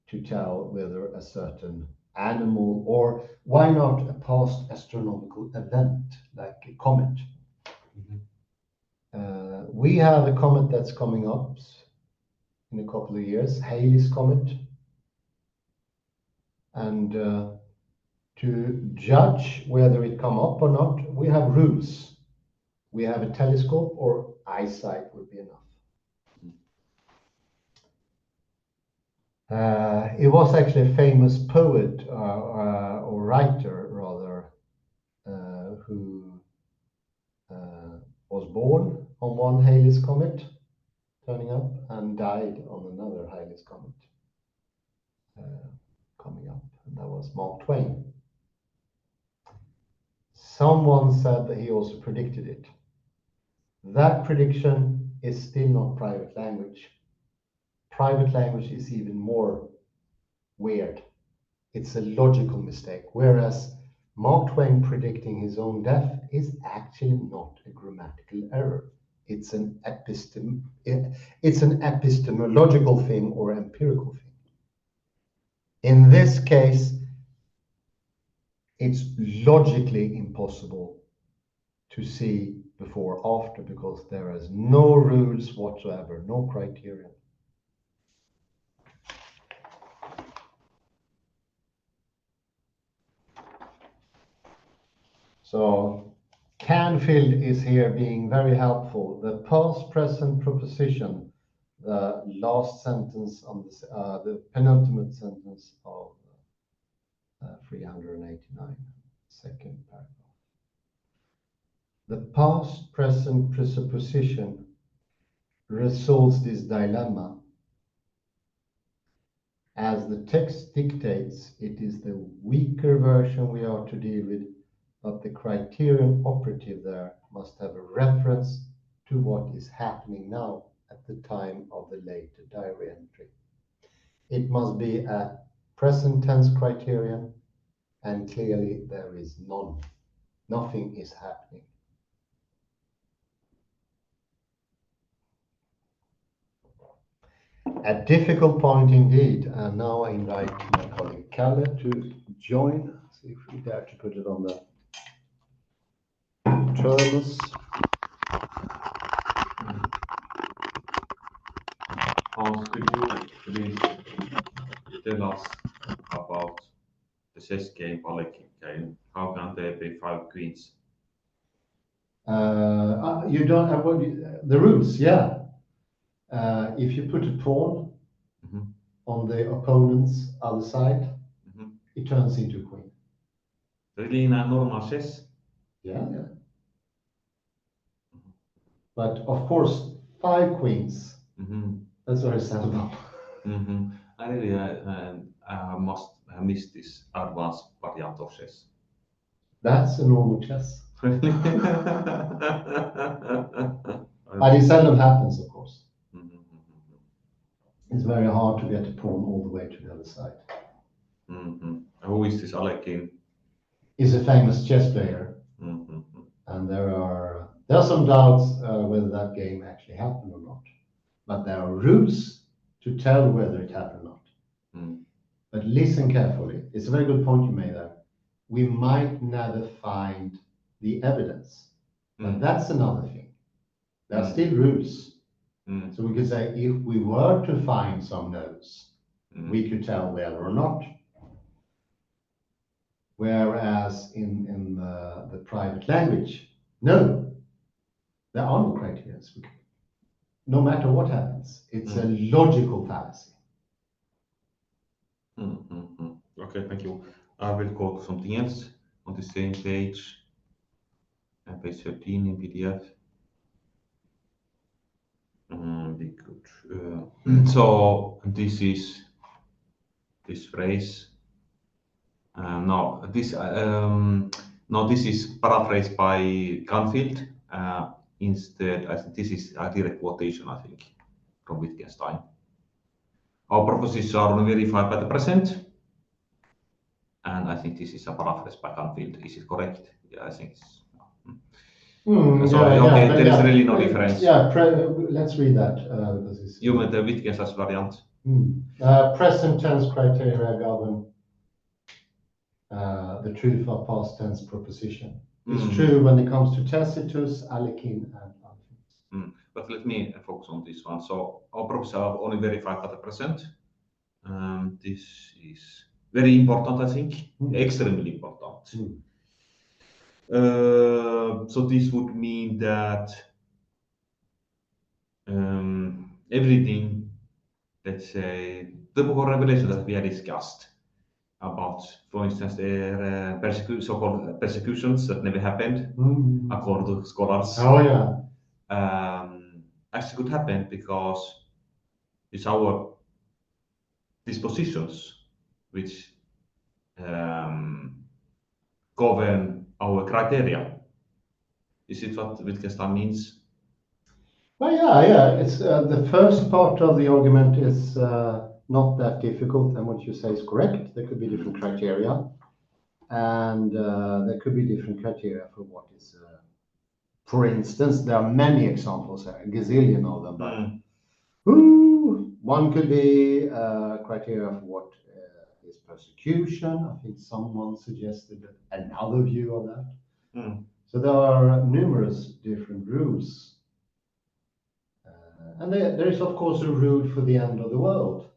to tell whether a certain animal or why not a past astronomical event like a comet. We have a comet that's coming up in a couple of years, Halley's Comet. And to judge whether it come up or not, we have rules. We have a telescope or eyesight would be enough. It was actually a famous poet or writer rather who was born on one Halley's Comet turning up and died on another Halley's Comet coming up, and that was Mark Twain. Someone said that he also predicted it. That prediction is still not private language. Private language is even more weird. It's a logical mistake, whereas Mark Twain predicting his own death is actually not a grammatical error. It's an epistemological thing or empirical thing. In this case, it's logically impossible to see before or after because there is no rules whatsoever, no criterion. So Canfield is here being very helpful. The past present proposition, the last sentence on this, the penultimate sentence of 389, second paragraph. The past present presupposition resolves this dilemma. As the text dictates, it is the weaker version we are to deal with, but the criterion operative there must have a reference to what is happening now at the time of the later diary entry. It must be a present tense criterion, and clearly there is none. Nothing is happening. A difficult point indeed, and now I invite my colleague Kalle to join. See if we dare to put it on the terms. Hans, could you please tell us about the chess game, Alec game? How can there be 5 queens? You don't have the rules, yeah. If you put a pawn on the opponent's other side, it turns into a queen. Really in a normal chess? Yeah. But of course, 5 queens. That's very seldom. I really must have missed this advanced variant of chess. That's a normal chess. Really? But it seldom happens, of course. It's very hard to get a pawn all the way to the other side. Who is this Alec in? He's a famous chess player. And there are some doubts whether that game actually happened or not. But there are rules to tell whether it happened or not. But listen carefully. It's a very good point you made there. We might never find the evidence. But that's another thing. There are still rules. So we could say if we were to find some notes, we could tell whether or not. Whereas in the private language, no, there are no criteria. No matter what happens, it's a logical fallacy. Okay, thank you. I will go to something else on the same page, page 13 in PDF. Be good. So this is this phrase. This is paraphrased by Canfield. Instead, I think this is a direct quotation, I think, from Wittgenstein. Our propositions are verified by the present. And I think this is a paraphrase by Canfield. Is it correct? Yeah, I think it's. There is really no difference. Yeah, let's read that. Because it's, You meant the Wittgenstein's variant. Present tense criteria govern the truth of past tense proposition. It's true when it comes to Tacitus, Alekin, and Alfons. But let me focus on this one. So our professor only verified that the present. This is very important, I think, extremely important. So this would mean that everything, let's say, the book of Revelation that we have discussed about, for instance, their so-called persecutions that never happened, according to scholars. Oh yeah. Actually could happen because it's our dispositions which govern our criteria. Is it what Wittgenstein means? Well, yeah. It's the first part of the argument is not that difficult, and what you say is correct. There could be different criteria, and there could be different criteria for what is. For instance, there are many examples, a gazillion of them, but one could be criteria for what is persecution. I think someone suggested another view of that. So there are numerous different rules. And there is, of course, a rule for the end of the world.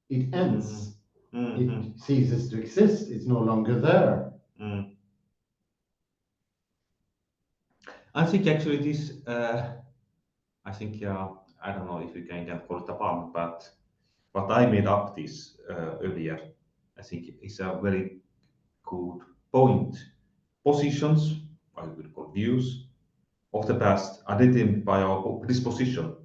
It ends. It ceases to exist. It's no longer there. I think actually this, I think, I don't know if you can call it a pun, but I made up this earlier. I think it's a very good point. Positions, I would call views, of the past identified by our disposition.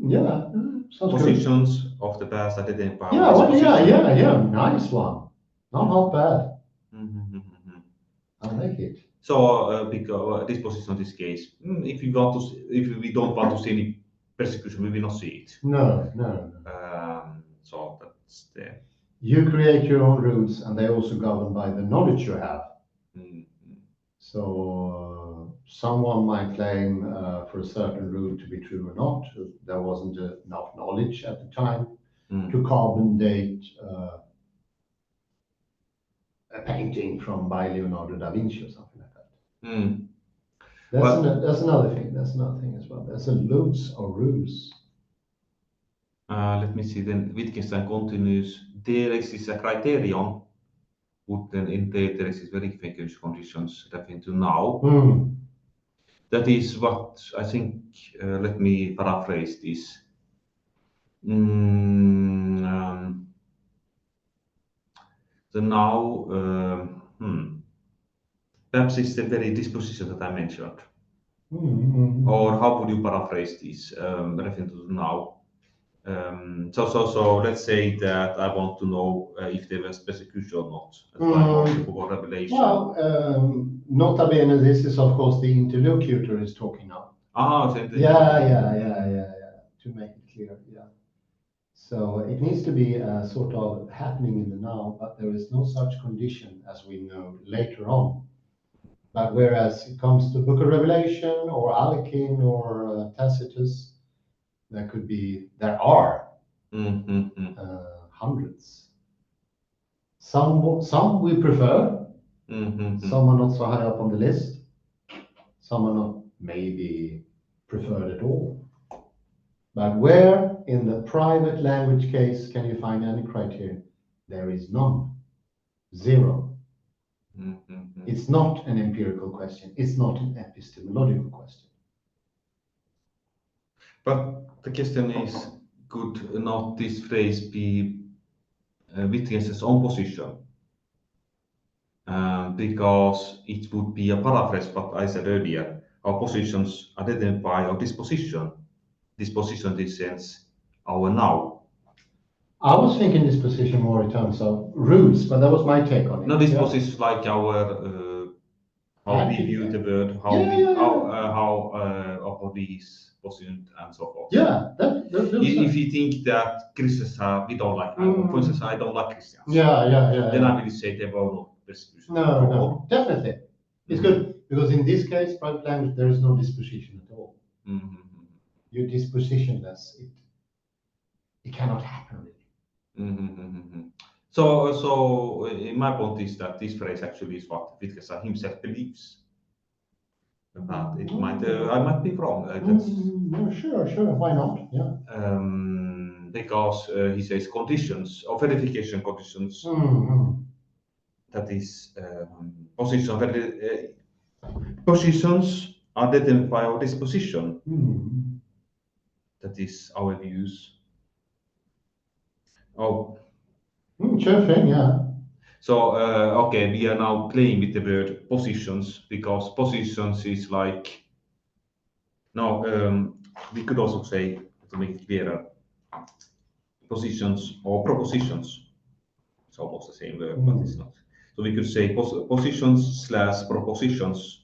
Yeah, sounds Positions good. of the past identified by our disposition. Yeah, nice one. Not bad. I like it. So, because disposition in this case, if we don't want to see any persecution, we will not see it. No. So that's the. You create your own rules, and they're also governed by the knowledge you have. So someone might claim for a certain rule to be true or not. There wasn't enough knowledge at the time to carbon date a painting by Leonardo da Vinci or something like that. That's another thing. That's another thing as well. There's loads of rules. Let me see. Then Wittgenstein continues. There exists a criterion. Then in there exists verification conditions referring to now. That is what I think. Let me paraphrase this. The now, perhaps it's the very disposition that I mentioned. Or how would you paraphrase this referring to the now? So let's say that I want to know if there was persecution or not at the time of the book of Revelation. Well, nota bene, this is of course the interlocutor is talking now. Yeah. To make it clear, yeah. So it needs to be sort of happening in the now, but there is no such condition as we know later on. But whereas it comes to the Book of Revelation or Alekin or Tacitus, there are hundreds. Some we prefer. Some are not so high up on the list. Some are not maybe preferred at all. But where in the private language case can you find any criteria? There is none. Zero. It's not an empirical question. It's not an epistemological question. But the question is, could not this phrase be Wittgenstein's own position? Because it would be a paraphrase what I said earlier. Our positions identify our disposition. Disposition in this sense, our now. I was thinking disposition more in terms of rules, but that was my take on it. No, disposition is like our how we view the world, how our bodies positioned and so forth. Yeah, if you think that Christians we don't like, for instance, I don't like Christians. Yeah. Then I will say they were not persecution. No, definitely. It's good Because in this case, private language, there is no disposition at all. Mhm. You're dispositionless. It cannot happen really. So my point is that this phrase actually is what Wittgenstein himself believes. But it might, I might be wrong. No, sure, why not? Yeah. Because he says conditions or verification conditions. That is positions are determined by our disposition. That is our views. Oh. Sure thing, yeah. So, okay, we are now playing with the word positions because positions is like, no, we could also say, to make it clearer, positions or propositions. It's almost the same word, but it's not. So we could say positions / propositions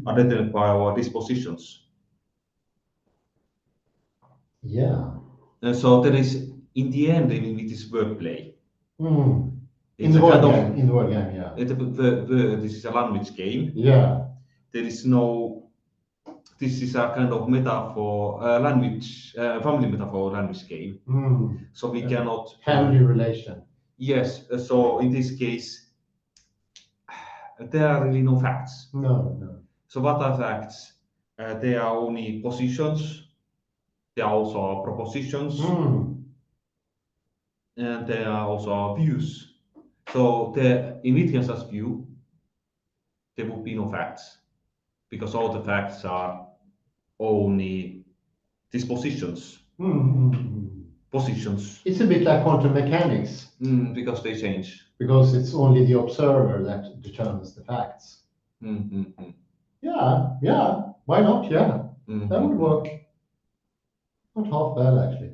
are determined by our dispositions. Yeah. So there is, in the end, it is wordplay. In the word game, yeah. This is a language game. Yeah. There is no. This is a kind of metaphor, family metaphor language game. So we cannot. Family relation. Yes. So in this case, there are really no facts. No. So what are facts? They are only positions. They are also propositions. And there are also views. So in Wittgenstein's view, there would be no facts because all the facts are only dispositions, positions. It's a bit like quantum mechanics. Because they change. Because it's only the observer that determines the facts. Yeah. Why not? Yeah. That would work. Not half bad, actually.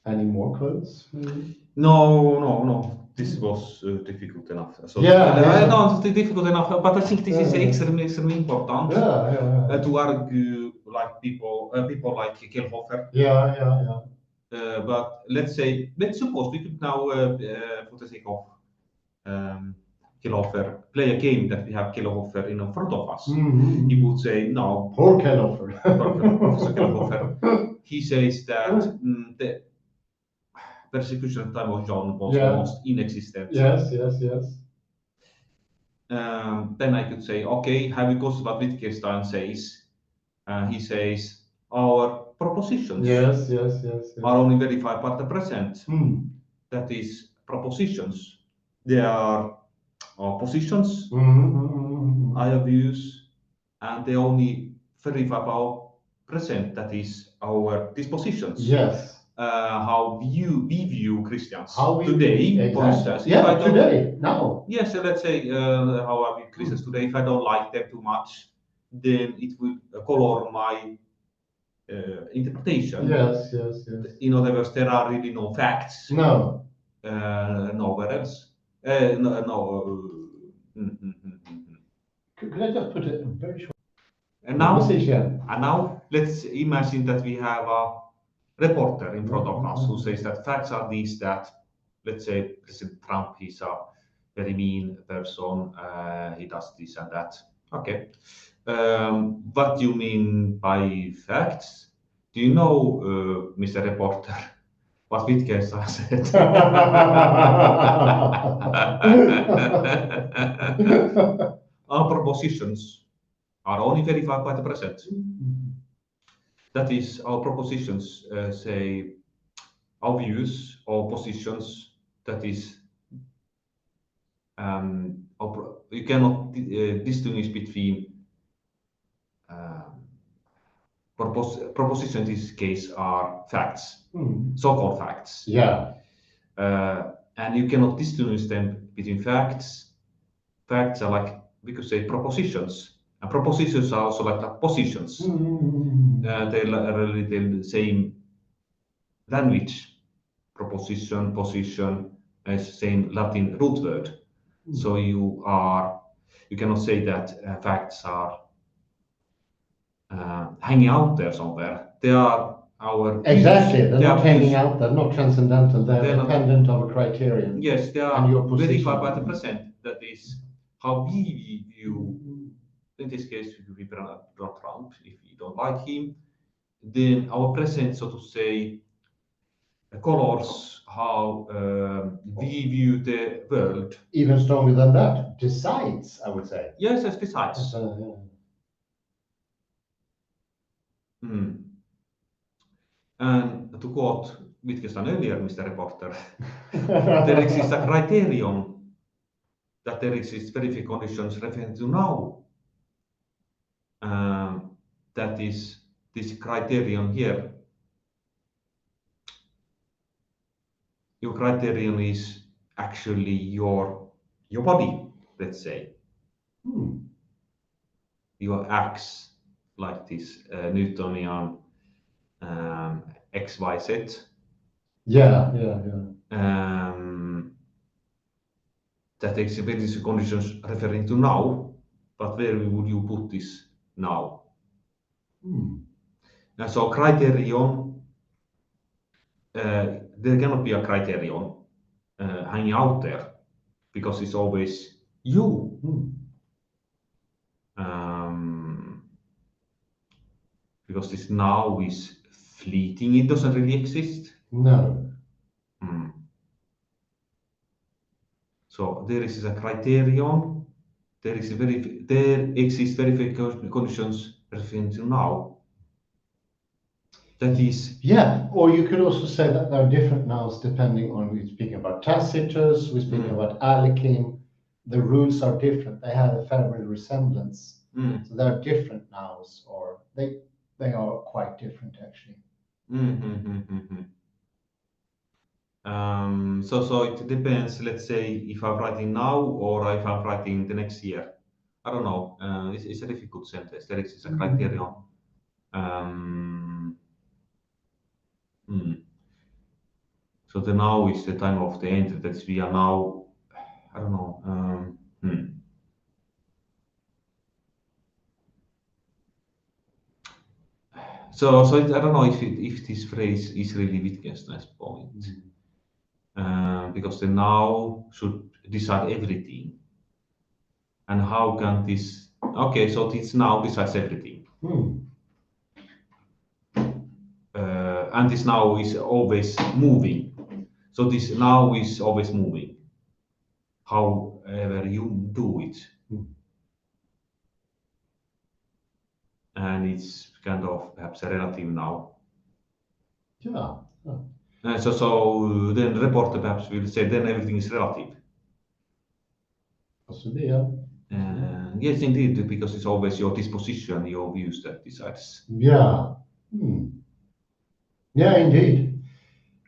Any more quotes? No. This was difficult enough. So no, it's difficult enough, but I think this is extremely important. To argue like people like Kelhofer. Yeah. But let's suppose we could now, for the sake of Kelhofer, play a game that we have Kelhofer in front of us. He would say, no. Poor Kelhofer. Professor Kelhofer. He says that the persecution at the time of John was almost inexistent. Yes. Then I could say, okay, have you considered what Wittgenstein says? He says our propositions are only verified by the present. That is propositions. They are our positions, our views, and they only verify our present. That is our dispositions. Yes. How we view Christians today, for instance. Today, now. Yes, let's say how I view Christians today. If I don't like them too much, then it will color my interpretation. Yes. In other words, there are really no facts. No. Nowhere else. Could I just put a very short And now position? And now let's imagine that we have a reporter in front of us who says that facts are these, that, let's say, President Trump, he's a very mean person, he does this and that. Okay. What do you mean by facts? Do you know, Mr. Reporter, what Wittgenstein said? Our propositions are only verified by the present. That is, our propositions say our views, our positions. That is, you cannot distinguish between propositions. In this case, are facts, so-called facts. Yeah. And you cannot distinguish them between facts. Facts are like, we could say, propositions. And propositions are also like positions. They're really the same language. Proposition, position, is the same Latin root word. So you cannot say that facts are hanging out there somewhere. They are our exactly. They're not hanging out. They're not transcendental. They're dependent of a criterion. Yes, they are verified by the present. that is how we view, in this case, we Donald Trump, if we don't like him, then our present, so to say, colors how we view the world. Even stronger than that, decides, I would say. Yes, yes, besides. And to quote Wittgenstein earlier, Mr. Reporter, there exists a criterion that there exist verified conditions referring to now. That is this criterion here. Your criterion is actually your body, let's say. Your acts, like this Newtonian XYZ. Yeah. That exists conditions referring to now, but where would you put this now? And so criterion, there cannot be a criterion hanging out there because it's always you. Because this now is fleeting, it doesn't really exist. No. So there is a criterion, there exist verified conditions referring to now. That is. Yeah, or you could also say that there are different nows depending on, we're speaking about Tacitus, we're speaking about Alekim. The rules are different. They have a family resemblance. So there are different nows, or they are quite different actually. So it depends, let's say, if I'm writing now or if I'm writing the next year. I don't know. It's a difficult sentence. There is a criterion. So the now is the time of the end. That we are now. I don't know. So I don't know if this phrase is really Wittgenstein's point, because the now should decide everything. And how can this? Okay, so this now decides everything. And this now is always moving. So this now is always moving. However you do it. And it's kind of perhaps a relative now. Yeah. So then the reporter perhaps will say then everything is relative. Possibly, yeah. Yes, indeed, because it's always your disposition, your views that decides. Yeah. Yeah, indeed.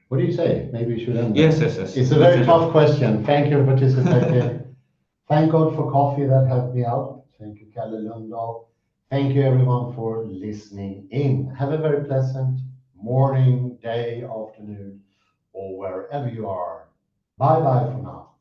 What do you say? Maybe we should end Yes. It's a very tough question. Thank you for participating. Thank God for coffee that helped me out. Thank you, Kalle Lundahl. Thank you, everyone, for listening in. Have a very pleasant morning, day, afternoon, or wherever you are. Bye-bye for now.